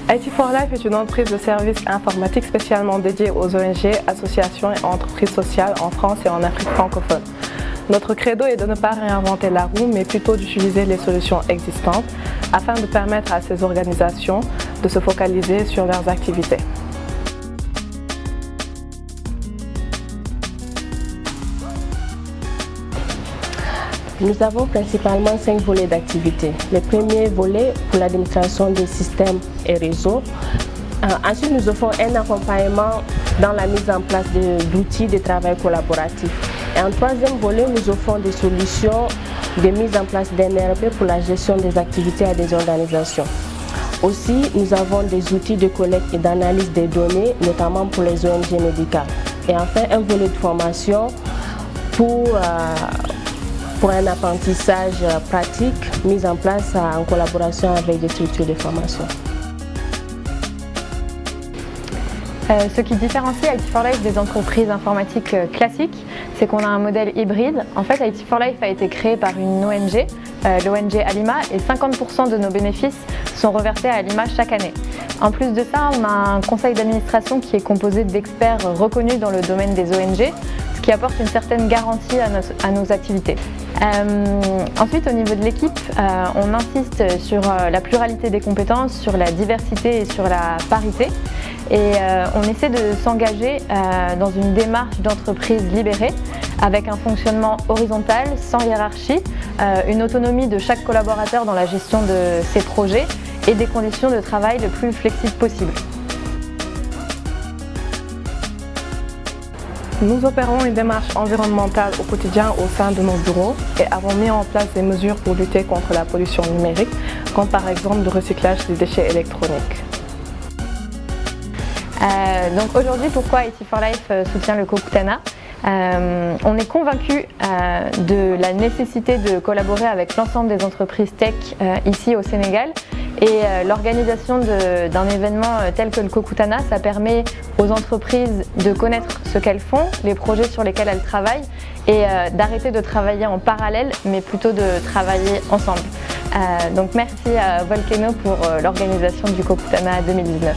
IT4Life est une entreprise de services informatiques spécialement dédiée aux ONG, associations et entreprises sociales en France et en Afrique francophone. Notre credo est de ne pas réinventer la roue, mais plutôt d'utiliser les solutions existantes afin de permettre à ces organisations de se focaliser sur leurs activités. Nous avons principalement 5 volets d'activité. Le premier volet pour l'administration des systèmes et réseaux. Ensuite, nous offrons un accompagnement dans la mise en place d'outils de travail collaboratif. Et en troisième volet, nous offrons des solutions de mise en place d'NRP pour la gestion des activités à des organisations. Aussi, nous avons des outils de collecte et d'analyse des données, notamment pour les ONG médicales. Et enfin, un volet de formation pour un apprentissage pratique mis en place en collaboration avec des structures de formation. Ce qui différencie IT4Life des entreprises informatiques classiques, c'est qu'on a un modèle hybride. En fait, IT4Life a été créé par une ONG, l'ONG Alima, et 50% de nos bénéfices sont reversés à Alima chaque année. En plus de ça, on a un conseil d'administration qui est composé d'experts reconnus dans le domaine des ONG, ce qui apporte une certaine garantie à nos activités. Ensuite, au niveau de l'équipe, on insiste sur la pluralité des compétences, sur la diversité et sur la parité. Et on essaie de s'engager dans une démarche d'entreprise libérée avec un fonctionnement horizontal, sans hiérarchie, une autonomie de chaque collaborateur dans la gestion de ses projets et des conditions de travail le plus flexibles possible. Nous opérons une démarche environnementale au quotidien au sein de nos bureaux et avons mis en place des mesures pour lutter contre la pollution numérique, comme par exemple le recyclage des déchets électroniques. Donc aujourd'hui, pourquoi IT4Life soutient le Kokutana ? On est convaincu de la nécessité de collaborer avec l'ensemble des entreprises tech ici au Sénégal. Et l'organisation d'un événement tel que le Kokutana, ça permet aux entreprises de connaître ce qu'elles font, les projets sur lesquels elles travaillent et d'arrêter de travailler en parallèle, mais plutôt de travailler ensemble. Donc merci à Volcano pour l'organisation du Kokutana 2019.